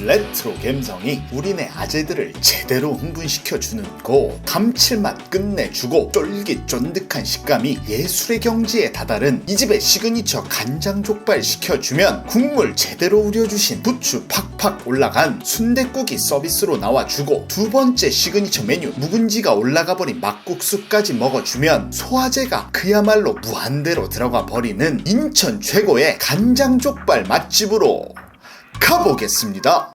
레트로 감성이 우리네 아재들을 제대로 흥분시켜주는 곳. 감칠맛 끝내주고 쫄깃쫀득한 식감이 예술의 경지에 다다른 이 집의 시그니처 간장족발 시켜주면 국물 제대로 우려주신 부추 팍팍 올라간 순댓국이 서비스로 나와주고, 두 번째 시그니처 메뉴 묵은지가 올라가버린 막국수까지 먹어주면 소화제가 그야말로 무한대로 들어가 버리는 인천 최고의 간장족발 맛집으로 가보겠습니다.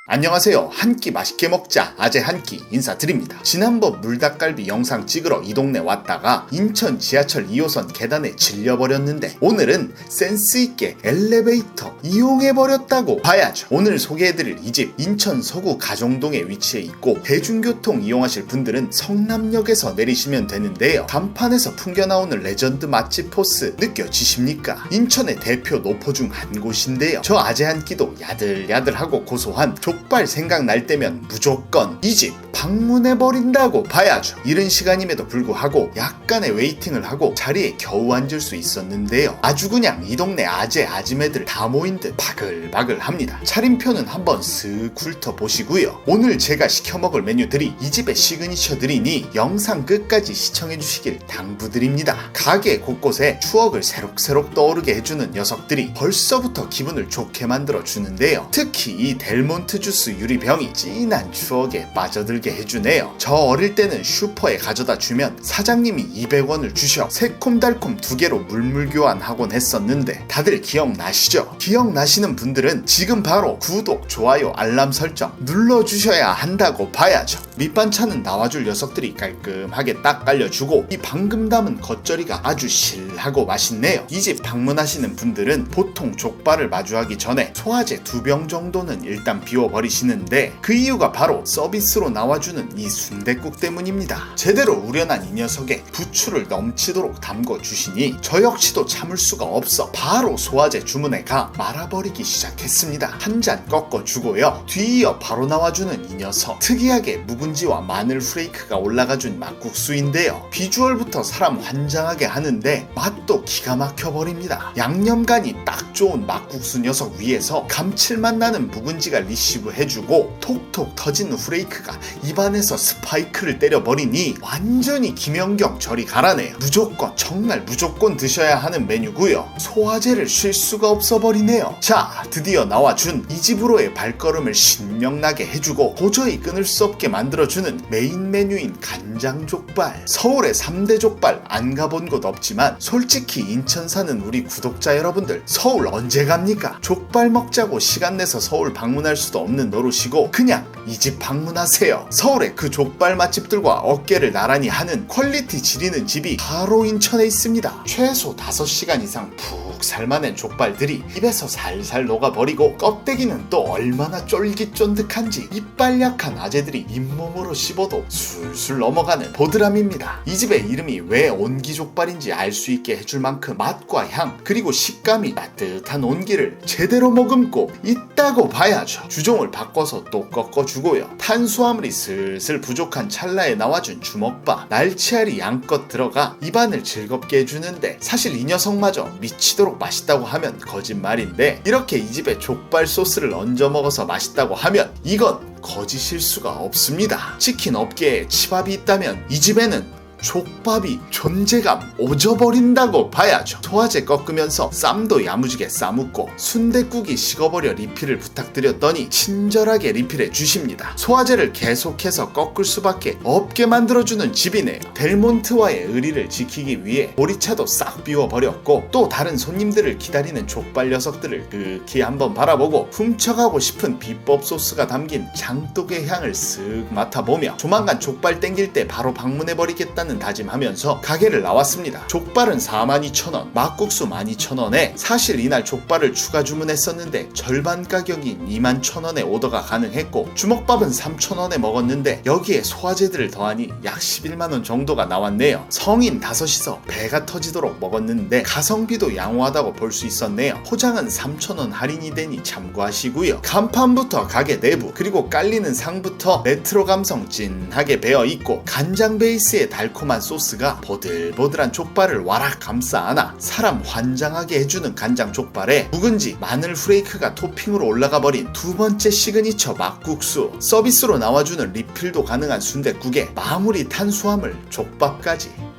안녕하세요. 한 끼 맛있게 먹자 아재 한 끼 인사드립니다. 지난번 물닭갈비 영상 찍으러 이 동네 왔다가 인천 지하철 2호선 계단에 질려버렸는데, 오늘은 센스있게 엘리베이터 이용해버렸다고 봐야죠. 오늘 소개해드릴 이 집 인천 서구 가정동에 위치해 있고, 대중교통 이용하실 분들은 성남역에서 내리시면 되는데요. 간판에서 풍겨나오는 레전드 맛집 포스 느껴지십니까? 인천의 대표 노포 중 한 곳인데요. 저 아재 한 끼도 야들야들하고 고소한 족발 생각날 때면 무조건 이 집 방문해버린다고 봐야죠. 이른 시간임에도 불구하고 약간의 웨이팅을 하고 자리에 겨우 앉을 수 있었는데요. 아주 그냥 이 동네 아재 아지매들 다 모인 듯 바글바글 합니다. 차림표는 한번 쓱 훑어보시고요. 오늘 제가 시켜먹을 메뉴들이 이 집의 시그니처들이니 영상 끝까지 시청해주시길 당부드립니다. 가게 곳곳에 추억을 새록새록 떠오르게 해주는 녀석들이 벌써부터 기분을 좋게 만들어주는데요. 특히 이 델몬트 주스 유리병이 진한 추억에 빠져들게 해주네요. 저 어릴 때는 슈퍼에 가져다 주면 사장님이 200원을 주셔 새콤달콤 두 개로 물물 교환하곤 했었는데, 다들 기억나시죠? 기억나시는 분들은 지금 바로 구독, 좋아요, 알람 설정 눌러주셔야 한다고 봐야죠. 밑반찬은 나와줄 녀석들이 깔끔하게 딱 깔려주고, 이 방금 담은 겉절이가 아주 실하고 맛있네요. 이 집 방문하시는 분들은 보통 족발을 마주하기 전에 소화제 2병 정도는 일단 비워버리시는데, 그 이유가 바로 서비스로 나와주는 이 순댓국 때문입니다. 제대로 우려난 이 녀석에 부추를 넘치도록 담궈주시니 저 역시도 참을 수가 없어 바로 소화제 주문에 가 말아버리기 시작했습니다. 한 잔 꺾어주고요. 뒤이어 바로 나와주는 이 녀석, 특이하게 묵은지와 마늘 후레이크가 올라가준 막국수인데요. 비주얼부터 사람 환장하게 하는데 맛도 기가 막혀버립니다. 양념간이 딱 좋은 막국수 녀석 위에서 감칠맛 나는 묵은지가 리시브 해주고, 톡톡 터지는 후레이크가 입안에서 스파이크를 때려버리니 완전히 김연경 저리 가라네요. 무조건, 정말 무조건 드셔야 하는 메뉴고요. 소화제를 쉴 수가 없어버리네요. 자, 드디어 나와준 이 집으로의 발걸음을 신명나게 해주고 도저히 끊을 수 없게 만들어주는 메인 메뉴인 간장족발. 서울의 3대 족발 안 가본 곳 없지만 솔직히 인천 사는 우리 구독자 여러분들, 서울 언제 갑니까? 족발 먹자고 시간 내서 서울 방문할 수도 없는 노릇이고 그냥 이 집 방문하세요. 서울의 그 족발 맛집들과 어깨를 나란히 하는 퀄리티 지리는 집이 바로 인천에 있습니다. 최소 5시간 이상 푹 삶아낸 족발들이 입에서 살살 녹아버리고, 껍데기는 또 얼마나 쫄깃쫀득한지 이빨 약한 아재들이 잇몸으로 씹어도 술술 넘어가는 보드람입니다. 이 집의 이름이 왜 온기족발인지 알 수 있게 해줄 만큼 맛과 향, 그리고 식감이 따뜻한 온기를 제대로 머금고 있다고 봐야죠. 주종을 바꿔서 또 꺾어주고요. 탄수화물이 슬슬 부족한 찰나에 나와준 주먹밥, 날치알이 양껏 들어가 입안을 즐겁게 해주는데, 사실 이 녀석마저 미치도록 맛있다고 하면 거짓말인데, 이렇게 이 집에 족발 소스를 얹어 먹어서 맛있다고 하면 이건 거짓일 수가 없습니다. 치킨 업계에 치밥이 있다면 이 집에는 족밥이 존재감 오져버린다고 봐야죠. 소화제 꺾으면서 쌈도 야무지게 싸먹고 순댓국이 식어버려 리필을 부탁드렸더니 친절하게 리필해 주십니다. 소화제를 계속해서 꺾을 수밖에 없게 만들어주는 집이네요. 델몬트와의 의리를 지키기 위해 보리차도 싹 비워버렸고, 또 다른 손님들을 기다리는 족발 녀석들을 극히 한번 바라보고 훔쳐가고 싶은 비법 소스가 담긴 장독의 향을 쓱 맡아보며 조만간 족발 땡길 때 바로 방문해버리겠다는 다짐하면서 가게를 나왔습니다. 족발은 42,000원, 막국수 12,000원에 사실 이날 족발을 추가 주문했었는데 절반 가격인 21,000원에 오더가 가능했고, 주먹밥은 3,000원에 먹었는데 여기에 소화제들을 더하니 약 11만원 정도가 나왔네요. 성인 5이서 배가 터지도록 먹었는데 가성비도 양호하다고 볼 수 있었네요. 포장은 3,000원 할인이 되니 참고하시고요. 간판부터 가게 내부, 그리고 깔리는 상부터 레트로 감성 찐하게 배어있고 간장 베이스의 달콤 매콤한 소스가 보들보들한 족발을 와락 감싸 안아 사람 환장하게 해주는 간장 족발에 묵은지, 마늘 후레이크가 토핑으로 올라가 버린 두 번째 시그니처 막국수, 서비스로 나와주는 리필도 가능한 순댓국에 마무리 탄수화물 족밥까지.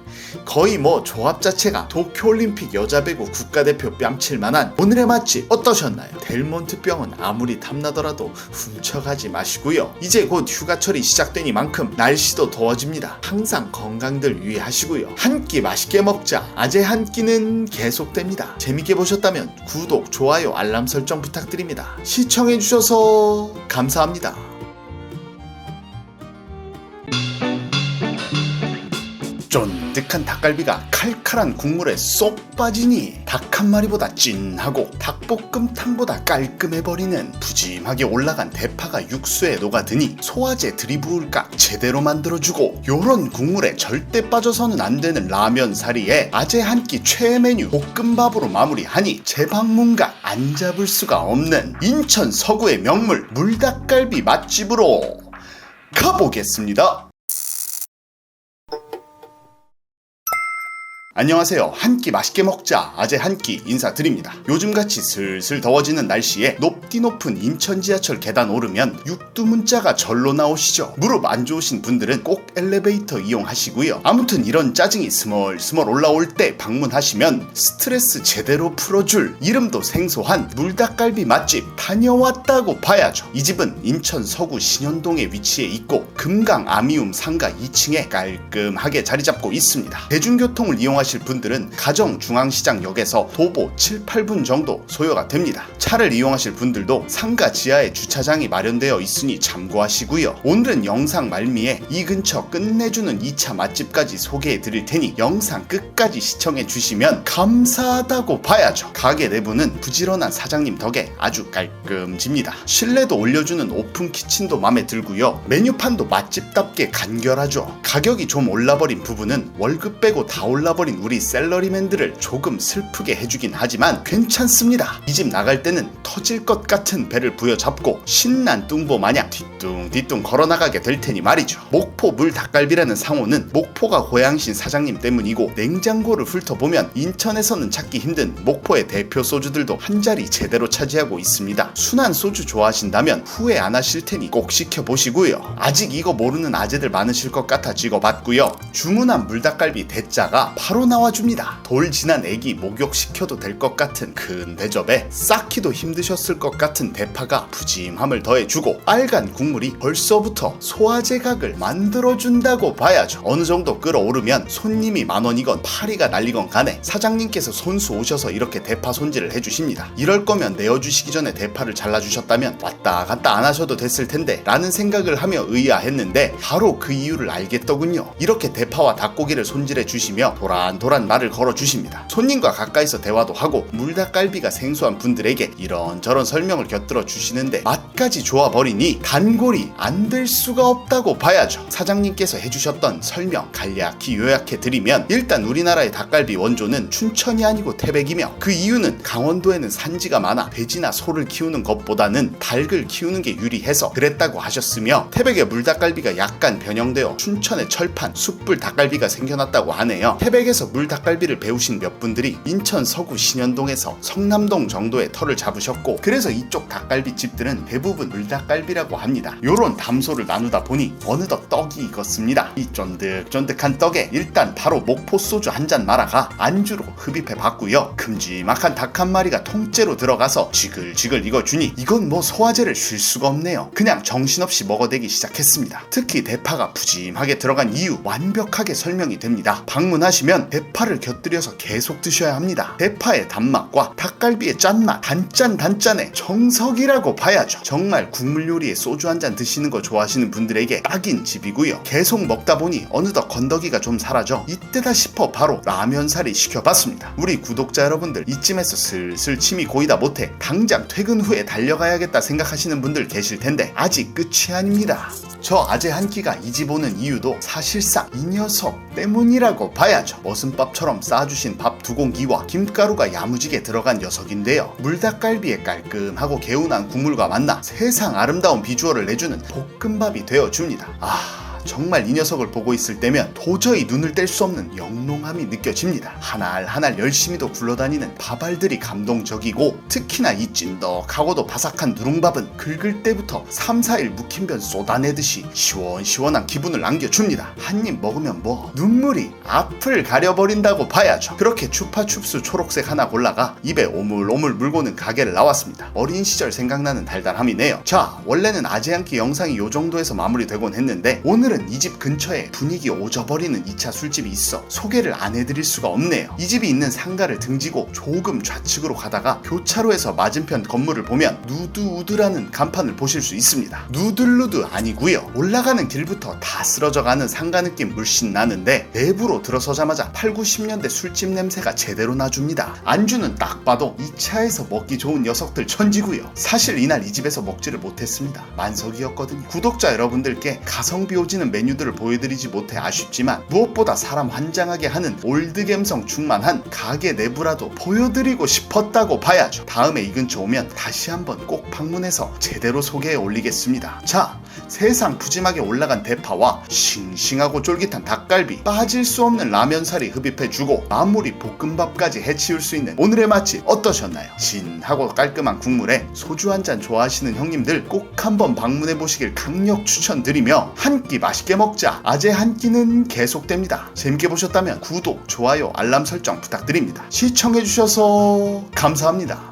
거의 조합 자체가 도쿄올림픽 여자배구 국가대표 뺨칠만한 오늘의 맛집 어떠셨나요? 델몬트 병은 아무리 탐나더라도 훔쳐가지 마시고요. 이제 곧 휴가철이 시작되니만큼 날씨도 더워집니다. 항상 건강들 유의하시고요. 한 끼 맛있게 먹자. 아재 한 끼는 계속됩니다. 재밌게 보셨다면 구독, 좋아요, 알람 설정 부탁드립니다. 시청해주셔서 감사합니다. 쫀득한 닭갈비가 칼칼한 국물에 쏙 빠지니 닭 한 마리보다 찐하고 닭볶음탕보다 깔끔해버리는 푸짐하게 올라간 대파가 육수에 녹아드니 소화제 들이부을까 제대로 만들어주고 요런 국물에 절대 빠져서는 안 되는 라면 사리에 아재 한 끼 최애 메뉴 볶음밥으로 마무리하니 재방문각 안 잡을 수가 없는 인천 서구의 명물 물닭갈비 맛집으로 가보겠습니다. 안녕하세요. 한 끼 맛있게 먹자. 아재 한 끼 인사드립니다. 요즘같이 슬슬 더워지는 날씨에 높디 높은 인천 지하철 계단 오르면 육두문자가 절로 나오시죠. 무릎 안 좋으신 분들은 꼭 엘리베이터 이용하시고요. 아무튼 이런 짜증이 스멀스멀 올라올 때 방문하시면 스트레스 제대로 풀어줄 이름도 생소한 물닭갈비 맛집 다녀왔다고 봐야죠. 이 집은 인천 서구 신현동에 위치해 있고 금강 아미움 상가 2층에 깔끔하게 자리 잡고 있습니다. 대중교통을 이용하실 분들은 가정 중앙시장역에서 도보 7, 8분 정도 소요가 됩니다. 차를 이용하실 분들도 상가 지하에 주차장이 마련되어 있으니 참고하시고요. 오늘은 영상 말미에 이 근처 끝내주는 2차 맛집까지 소개해 드릴 테니 영상 끝까지 시청해 주시면 감사하다고 봐야죠. 가게 내부는 부지런한 사장님 덕에 아주 깔끔집니다. 실내도 올려주는 오픈 키친도 마음에 들고요. 메뉴판도 맛집답게 간결하죠. 가격이 좀 올라버린 부분은 월급 빼고 다 올라버린 우리 샐러리맨들을 조금 슬프게 해주긴 하지만 괜찮습니다. 이 집 나갈 때는 터질 것 같은 배를 부여잡고 신난 뚱보 마냥 뒤뚱뒤뚱 걸어나가게 될 테니 말이죠. 목포 물닭갈비라는 상호는 목포가 고향신 사장님 때문이고 냉장고를 훑어보면 인천에서는 찾기 힘든 목포의 대표 소주들도 한 자리 제대로 차지하고 있습니다. 순한 소주 좋아하신다면 후회 안 하실 테니 꼭 시켜보시고요. 아직 이거 모르는 아재들 많으실 것 같아 찍어봤고요. 주문한 물닭갈비 대짜가 바로 나와줍니다. 돌 지난 애기 목욕시켜도 될 것 같은 큰 대접에 쌓기도 힘드셨을 것 같은 대파가 푸짐함을 더해주고 빨간 국물이 벌써부터 소화제 각을 만들어준다고 봐야죠. 어느 정도 끓어오르면 손님이 만원이건 파리가 날리건 간에 사장님께서 손수 오셔서 이렇게 대파 손질을 해주십니다. 이럴 거면 내어주시기 전에 대파를 잘라주셨다면 왔다 갔다 안 하셔도 됐을 텐데 라는 생각을 하며 의아했는데 바로 그 이유를 알겠더군요. 이렇게 대파와 닭고기를 손질해 주시며 도란도란 말을 걸어주십니다. 손님과 가까이서 대화도 하고 물닭갈비가 생소한 분들에게 이런저런 설명을 곁들여 주시는데 맛까지 좋아버리니 단골이 안 될 수가 없다고 봐야죠. 사장님께서 해주셨던 설명 간략히 요약해드리면 일단 우리나라의 닭갈비 원조는 춘천이 아니고 태백이며 그 이유는 강원도에는 산지가 많아 돼지나 소를 키우는 것보다는 닭을 키우는 게 유리해서 그랬다고 하셨으며 태백의 물닭갈비가 약간 변형되어 춘천의 철판 숯불 닭갈비가 생겨났다고 하네요. 태백에서 물닭갈비를 배우신 몇 분들이 인천 서구 신현동에서 성남동 정도의 터를 잡으셨고 그래서 이쪽 닭갈비 집들은 대부분 물닭갈비라고 합니다. 요런 담소를 나누다 보니 어느덧 떡이 익었습니다. 이 쫀득쫀득한 떡에 일단 바로 목포 소주 한 잔 말아가 안주로 흡입해 봤고요. 큼지막한 닭 한 마리가 통째로 들어가서 지글지글 익어주니 이건 소화제를 쉴 수가 없네요. 그냥 정신없이 먹어대기 시작했습니다. 특히 대파가 푸짐하게 들어간 이유 완벽하게 설명이 됩니다. 방문하시면 대파를 곁들여서 계속 드셔야 합니다. 대파의 단맛과 닭갈비의 짠맛 단짠의 정석이라고 봐야죠. 정말 국물 요리에 소주 한 잔 드시는 거 좋아하시는 분들에게 딱인 집이고요. 계속 먹다 보니 어느덧 건더기가 좀 사라져 이때다 싶어 바로 라면사리 시켜봤습니다. 우리 구독자 여러분들 이쯤에서 슬슬 침이 고이다 못해 당장 퇴근 후에 달려가야겠다 생각하시는 분들 계실 텐데 아직 끝이 아닙니다. 저 아재 한 끼가 이 집 오는 이유도 사실상 이 녀석 때문이라고 봐야죠. 머슴밥처럼 싸주신 밥 두 공기와 김가루가 야무지게 들어간 녀석인데요. 물닭갈비의 깔끔하고 개운한 국물과 만나 세상 아름다운 비주얼을 내주는 볶음밥이 되어줍니다. 정말 이 녀석을 보고 있을 때면 도저히 눈을 뗄 수 없는 영롱함이 느껴집니다. 한 알 한 알 열심히도 굴러다니는 밥알들이 감동적이고, 특히나 이 찐덕하고도 바삭한 누룽밥은 긁을 때부터 3, 4일 묵힌 변 쏟아내듯이 시원시원한 기분을 안겨줍니다. 한 입 먹으면 뭐 눈물이 앞을 가려버린다고 봐야죠. 그렇게 추파춥스 초록색 하나 골라가 입에 오물오물 물고는 가게를 나왔습니다. 어린 시절 생각나는 달달함이네요. 자, 원래는 아재 한 끼 영상이 요 정도에서 마무리되곤 했는데, 오늘은 이 집 근처에 분위기 오져버리는 2차 술집이 있어 소개를 안 해드릴 수가 없네요. 이 집이 있는 상가를 등지고 조금 좌측으로 가다가 교차로에서 맞은편 건물을 보면 누드우드라는 간판을 보실 수 있습니다. 누들누드 아니고요, 올라가는 길부터 다 쓰러져가는 상가 느낌 물씬 나는데, 내부로 들어서자마자 8, 90년대 술집 냄새가 제대로 나줍니다. 안주는 딱 봐도 2차에서 먹기 좋은 녀석들 천지고요. 사실 이날 이 집에서 먹지를 못했습니다. 만석이었거든요. 구독자 여러분들께 가성비 오지는 메뉴들을 보여드리지 못해 아쉽지만, 무엇보다 사람 환장하게 하는 올드 감성 충만한 가게 내부라도 보여드리고 싶었다고 봐야죠. 다음에 이 근처 오면 다시 한번 꼭 방문해서 제대로 소개해 올리겠습니다. 자, 세상 푸짐하게 올라간 대파와 싱싱하고 쫄깃한 닭갈비, 빠질 수 없는 라면살이 흡입해주고 마무리 볶음밥까지 해치울 수 있는 오늘의 맛집 어떠셨나요? 진하고 깔끔한 국물에 소주 한잔 좋아하시는 형님들 꼭 한번 방문해 보시길 강력 추천드리며, 한 끼 맛있게 먹자 아재 한 끼는 계속됩니다. 재밌게 보셨다면 구독, 좋아요, 알람 설정 부탁드립니다. 시청해주셔서 감사합니다.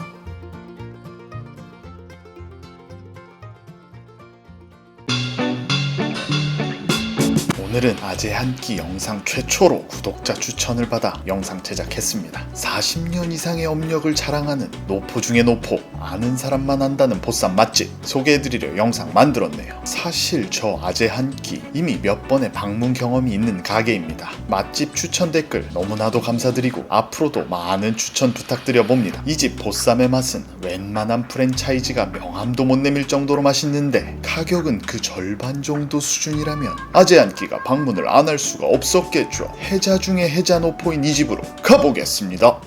오늘은 아재 한 끼 영상 최초로 구독자 추천을 받아 영상 제작했습니다. 40년 이상의 업력을 자랑하는 노포 중의 노포, 아는 사람만 안다는 보쌈 맛집 소개해드리려 영상 만들었네요. 사실 저 아재 한 끼 이미 몇 번의 방문 경험이 있는 가게입니다. 맛집 추천 댓글 너무나도 감사드리고 앞으로도 많은 추천 부탁드려 봅니다. 이 집 보쌈의 맛은 웬만한 프랜차이즈가 명함도 못 내밀 정도로 맛있는데, 가격은 그 절반 정도 수준이라면 아재 한 끼가 방문을 안 할 수가 없었겠죠. 해자 중에 해자 노포인 이 집으로 가보겠습니다.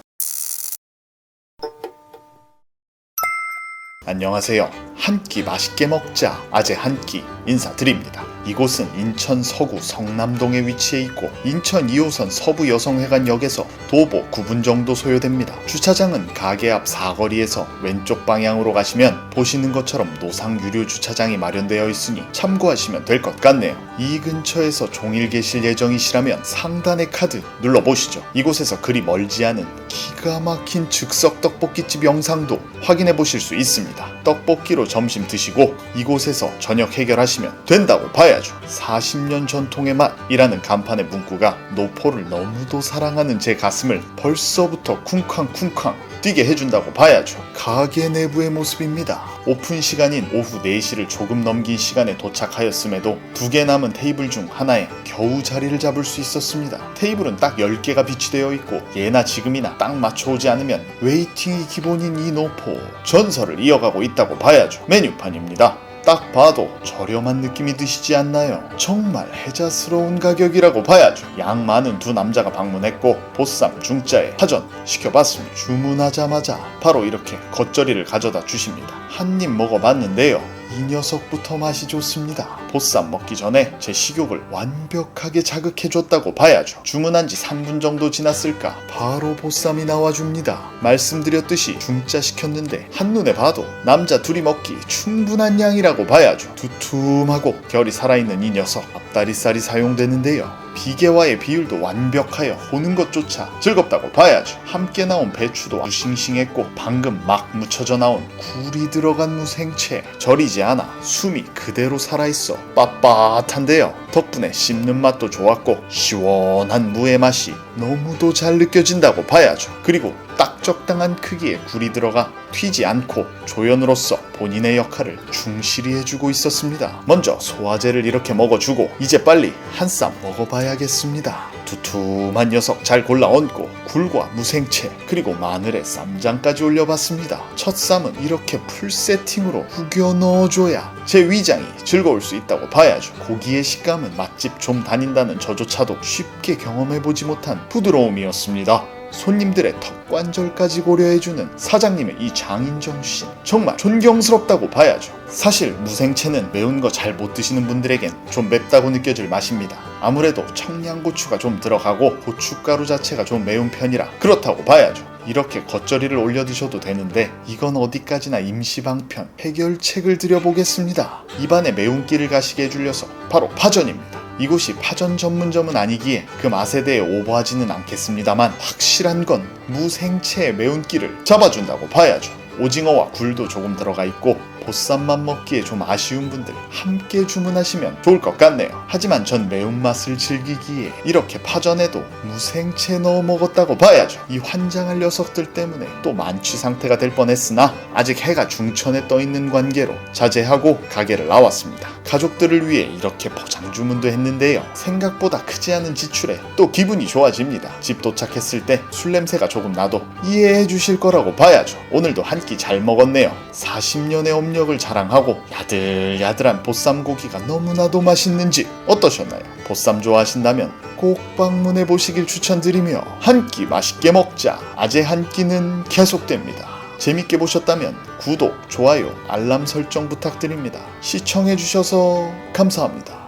안녕하세요. 한 끼 맛있게 먹자 아재 한 끼 인사드립니다. 이곳은 인천 서구 성남동에 위치해 있고, 인천 2호선 서부 여성회관역에서 도보 9분 정도 소요됩니다. 주차장은 가게 앞 사거리에서 왼쪽 방향으로 가시면 보시는 것처럼 노상 유료 주차장이 마련되어 있으니 참고하시면 될 것 같네요. 이 근처에서 종일 계실 예정이시라면 상단의 카드 눌러보시죠. 이곳에서 그리 멀지 않은 기가 막힌 즉석 떡볶이집 영상도 확인해 보실 수 있습니다. 떡볶이로 점심 드시고 이곳에서 저녁 해결하시면 된다고 봐야죠. 40년 전통의 맛이라는 간판의 문구가 노포를 너무도 사랑하는 제 가슴을 벌써부터 쿵쾅쿵쾅 뛰게 해준다고 봐야죠. 가게 내부의 모습입니다. 오픈 시간인 오후 4시를 조금 넘긴 시간에 도착하였음에도 2개 남은 테이블 중 하나에 겨우 자리를 잡을 수 있었습니다. 테이블은 딱 10개가 비치되어 있고, 예나 지금이나 딱 맞춰오지 않으면 웨이팅이 기본인 이 노포, 전설을 이어가고 있다고 봐야죠. 메뉴판입니다. 딱 봐도 저렴한 느낌이 드시지 않나요? 정말 혜자스러운 가격이라고 봐야죠. 양 많은 두 남자가 방문했고, 보쌈 중짜에 파전 시켜봤습니다. 주문하자마자 바로 이렇게 겉절이를 가져다 주십니다. 한 입 먹어봤는데요, 이 녀석부터 맛이 좋습니다. 보쌈 먹기 전에 제 식욕을 완벽하게 자극해줬다고 봐야죠. 주문한 지 3분 정도 지났을까 바로 보쌈이 나와줍니다. 말씀드렸듯이 중짜 시켰는데 한눈에 봐도 남자 둘이 먹기 충분한 양이라고 봐야죠. 두툼하고 결이 살아있는 이 녀석, 앞다리살이 사용되는데요, 비계와의 비율도 완벽하여 보는 것조차 즐겁다고 봐야죠. 함께 나온 배추도 아주 싱싱했고, 방금 막 무쳐져 나온 굴이 들어간 무생채, 절이지 않아 숨이 그대로 살아있어 빳빳한데요, 덕분에 씹는 맛도 좋았고 시원한 무의 맛이 너무도 잘 느껴진다고 봐야죠. 그리고 딱 적당한 크기의 굴이 들어가 튀지 않고 조연으로서 본인의 역할을 충실히 해주고 있었습니다. 먼저 소화제를 이렇게 먹어주고 이제 빨리 한 쌈 먹어봐야겠습니다. 두툼한 녀석 잘 골라 얹고 굴과 무생채 그리고 마늘에 쌈장까지 올려봤습니다. 첫 쌈은 이렇게 풀 세팅으로 후겨 넣어줘야 제 위장이 즐거울 수 있다고 봐야죠. 고기의 식감은 맛집 좀 다닌다는 저조차도 쉽게 경험해보지 못한 부드러움이었습니다. 손님들의 턱관절까지 고려해주는 사장님의 이 장인정신, 정말 존경스럽다고 봐야죠. 사실 무생채는 매운 거 잘 못 드시는 분들에겐 좀 맵다고 느껴질 맛입니다. 아무래도 청양고추가 좀 들어가고 고춧가루 자체가 좀 매운 편이라 그렇다고 봐야죠. 이렇게 겉절이를 올려 드셔도 되는데 이건 어디까지나 임시방편, 해결책을 드려보겠습니다. 입안에 매운기를 가시게 해주려서 바로 파전입니다. 이곳이 파전 전문점은 아니기에 그 맛에 대해 오버하지는 않겠습니다만 확실한 건 무생채의 매운기를 잡아준다고 봐야죠. 오징어와 굴도 조금 들어가 있고 보쌈만 먹기에 좀 아쉬운 분들 함께 주문하시면 좋을 것 같네요. 하지만 전 매운맛을 즐기기에 이렇게 파전에도 무생채 넣어 먹었다고 봐야죠. 이 환장할 녀석들 때문에 또 만취 상태가 될 뻔했으나 아직 해가 중천에 떠있는 관계로 자제하고 가게를 나왔습니다. 가족들을 위해 이렇게 포장 주문도 했는데요. 생각보다 크지 않은 지출에 또 기분이 좋아집니다. 집 도착했을 때 술 냄새가 조금 나도 이해해 주실 거라고 봐야죠. 오늘도 한 끼 잘 먹었네요. 40년의 업력을 자랑하고 야들야들한 보쌈고기가 너무나도 맛있는지 어떠셨나요? 보쌈 좋아하신다면 꼭 방문해 보시길 추천드리며 한 끼 맛있게 먹자. 아재 한 끼는 계속됩니다. 재밌게 보셨다면 구독, 좋아요, 알람 설정 부탁드립니다. 시청해 주셔서 감사합니다.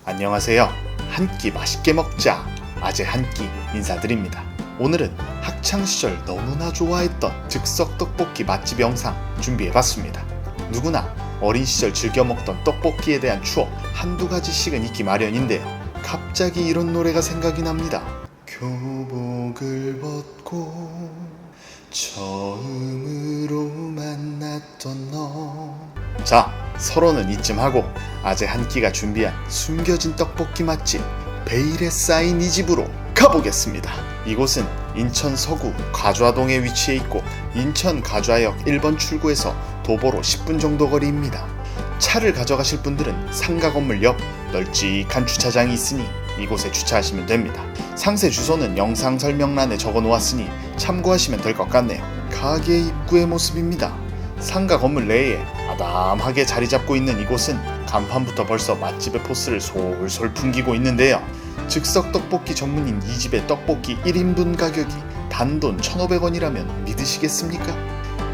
안녕하세요. 한 끼 맛있게 먹자. 아재 한 끼 인사드립니다. 오늘은 학창시절 너무나 좋아했던 즉석떡볶이 맛집 영상 준비해봤습니다. 누구나 어린 시절 즐겨 먹던 떡볶이에 대한 추억 한두 가지씩은 있기 마련인데요. 갑자기 이런 노래가 생각이 납니다. 교복을 벗고 처음으로 만났던 너. 자, 서로는 이쯤 하고 아재 한 끼가 준비한 숨겨진 떡볶이 맛집 베일에 쌓인 이 집으로 가보겠습니다. 이곳은 인천 서구 가좌동에 위치해 있고 인천 가좌역 1번 출구에서 도보로 10분 정도 거리입니다. 차를 가져가실 분들은 상가 건물 옆 널찍한 주차장이 있으니 이곳에 주차하시면 됩니다. 상세 주소는 영상 설명란에 적어 놓았으니 참고하시면 될 것 같네요. 가게 입구의 모습입니다. 상가 건물 내에 아담하게 자리 잡고 있는 이곳은 간판부터 벌써 맛집의 포스를 솔솔 풍기고 있는데요. 즉석 떡볶이 전문인 이 집의 떡볶이 1인분 가격이 단돈 1,500원이라면 믿으시겠습니까?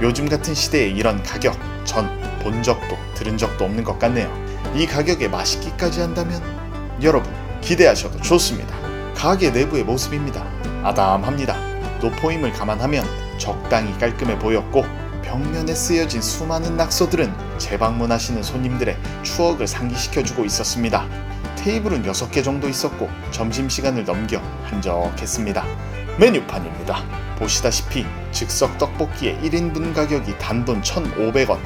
요즘 같은 시대에 이런 가격 전 본 적도 들은 적도 없는 것 같네요. 이 가격에 맛있기까지 한다면 여러분 기대하셔도 좋습니다. 가게 내부의 모습입니다. 아담합니다. 노포임을 감안하면 적당히 깔끔해 보였고 벽면에 쓰여진 수많은 낙서들은 재방문하시는 손님들의 추억을 상기시켜주고 있었습니다. 테이블은 6개 정도 있었고 점심시간을 넘겨 한적했습니다. 메뉴판입니다. 보시다시피 즉석 떡볶이의 1인분 가격이 단돈 1,500원.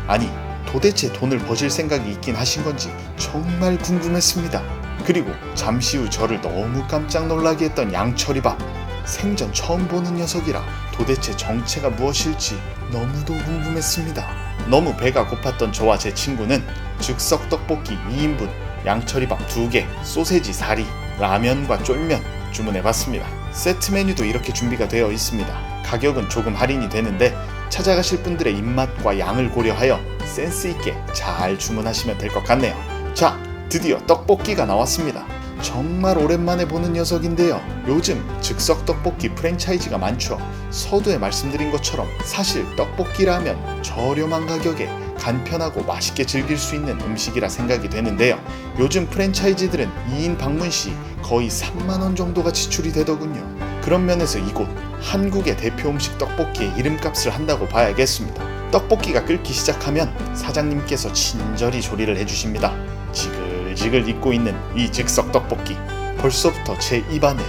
아니 도대체 돈을 버실 생각이 있긴 하신 건지 정말 궁금했습니다. 그리고 잠시 후 저를 너무 깜짝 놀라게 했던 양철이밥. 생전 처음 보는 녀석이라 도대체 정체가 무엇일지 너무도 궁금했습니다. 너무 배가 고팠던 저와 제 친구는 즉석 떡볶이 2인분, 양철이밥 2개, 소세지 4리, 라면과 쫄면 주문해봤습니다. 세트 메뉴도 이렇게 준비가 되어 있습니다. 가격은 조금 할인이 되는데 찾아가실 분들의 입맛과 양을 고려하여 센스있게 잘 주문하시면 될 것 같네요. 자, 드디어 떡볶이가 나왔습니다. 정말 오랜만에 보는 녀석인데요. 요즘 즉석 떡볶이 프랜차이즈가 많죠. 서두에 말씀드린 것처럼 사실 떡볶이라면 저렴한 가격에 간편하고 맛있게 즐길 수 있는 음식이라 생각이 되는데요. 요즘 프랜차이즈들은 2인 방문 시 거의 3만원 정도가 지출이 되더군요. 그런 면에서 이곳 한국의 대표 음식 떡볶이의 이름값을 한다고 봐야겠습니다. 떡볶이가 끓기 시작하면 사장님께서 친절히 조리를 해주십니다. 지글지글 익고 있는 이 즉석 떡볶이 벌써부터 제 입안에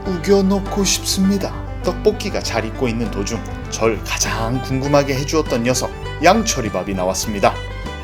우겨넣고 싶습니다. 떡볶이가 잘 익고 있는 도중 절 가장 궁금하게 해주었던 녀석 양철이밥이 나왔습니다.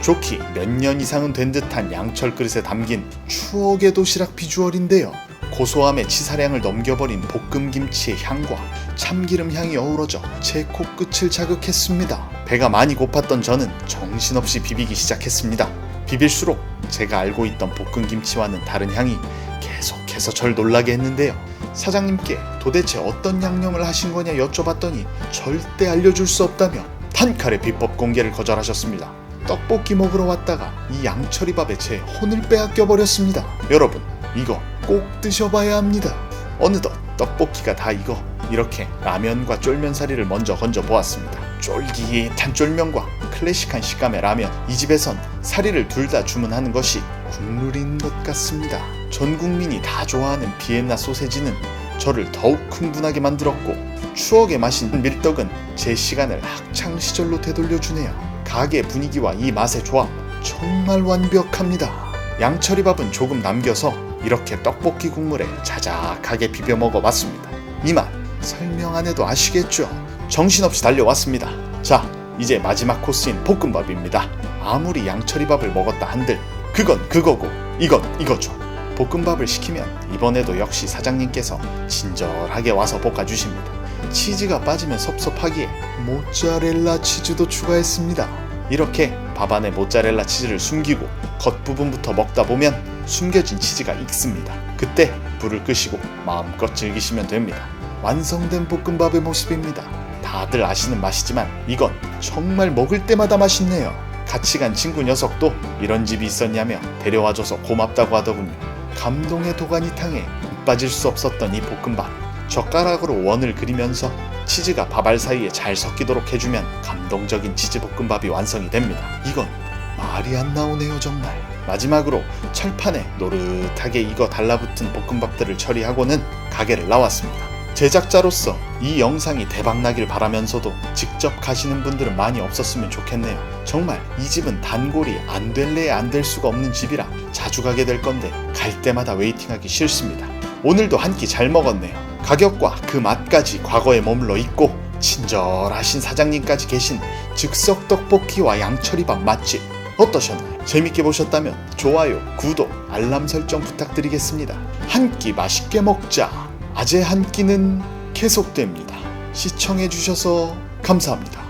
좋기 몇 년 이상은 된 듯한 양철 그릇에 담긴 추억의 도시락 비주얼인데요. 고소함의 치사량을 넘겨버린 볶음김치의 향과 참기름 향이 어우러져 제 코끝을 자극했습니다. 배가 많이 고팠던 저는 정신없이 비비기 시작했습니다. 비빌수록 제가 알고 있던 볶음김치와는 다른 향이 계속해서 절 놀라게 했는데요. 사장님께 도대체 어떤 양념을 하신 거냐 여쭤봤더니 절대 알려줄 수 없다며 단칼에 비법 공개를 거절하셨습니다. 떡볶이 먹으러 왔다가 이 양철이밥에 제 혼을 빼앗겨 버렸습니다. 여러분, 이거 꼭 드셔봐야 합니다. 어느덧 떡볶이가 다 익어 이렇게 라면과 쫄면사리를 먼저 건져 보았습니다. 쫄깃한 쫄면과 클래식한 식감의 라면, 이 집에선 사리를 둘 다 주문하는 것이 국룰인 것 같습니다. 전 국민이 다 좋아하는 비엔나 소세지는 저를 더욱 흥분하게 만들었고, 추억의 맛인 밀떡은 제 시간을 학창시절로 되돌려주네요. 가게 분위기와 이 맛의 조합 정말 완벽합니다. 양철이밥은 조금 남겨서 이렇게 떡볶이 국물에 자작하게 비벼 먹어봤습니다. 이 맛 설명 안 해도 아시겠죠? 정신없이 달려왔습니다. 자, 이제 마지막 코스인 볶음밥입니다. 아무리 양철이밥을 먹었다 한들 그건 그거고 이건 이거죠. 볶음밥을 시키면 이번에도 역시 사장님께서 친절하게 와서 볶아주십니다. 치즈가 빠지면 섭섭하기에 모짜렐라 치즈도 추가했습니다. 이렇게 밥 안에 모짜렐라 치즈를 숨기고 겉부분부터 먹다 보면 숨겨진 치즈가 익습니다. 그때 불을 끄시고 마음껏 즐기시면 됩니다. 완성된 볶음밥의 모습입니다. 다들 아시는 맛이지만 이건 정말 먹을 때마다 맛있네요. 같이 간 친구 녀석도 이런 집이 있었냐며 데려와줘서 고맙다고 하더군요. 감동의 도가니탕에 못 빠질 수 없었던 이 볶음밥. 젓가락으로 원을 그리면서 치즈가 밥알 사이에 잘 섞이도록 해주면 감동적인 치즈볶음밥이 완성이 됩니다. 이건 말이 안 나오네요 정말. 마지막으로 철판에 노릇하게 익어 달라붙은 볶음밥들을 처리하고는 가게를 나왔습니다. 제작자로서 이 영상이 대박나길 바라면서도 직접 가시는 분들은 많이 없었으면 좋겠네요. 정말 이 집은 단골이 안 될래야 안 될 수가 없는 집이라 자주 가게 될 건데 갈 때마다 웨이팅하기 싫습니다. 오늘도 한 끼 잘 먹었네요. 가격과 그 맛까지 과거에 머물러 있고 친절하신 사장님까지 계신 즉석 떡볶이와 양철이밥 맛집 어떠셨나요? 재밌게 보셨다면 좋아요, 구독, 알람 설정 부탁드리겠습니다. 한 끼 맛있게 먹자. 아재 한 끼는 계속됩니다. 시청해주셔서 감사합니다.